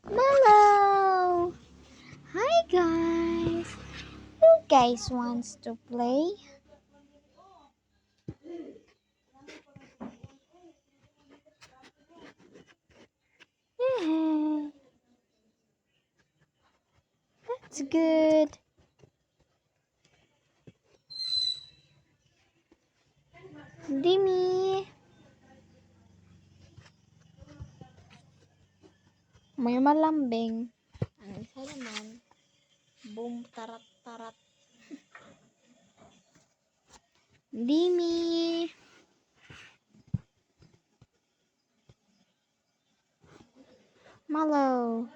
Hello! Hi guys! You guys wants to play? Yeah, that's good. Dimi! May malambing. Ang isa naman, boom tarat-tarat. Dimi! Malo!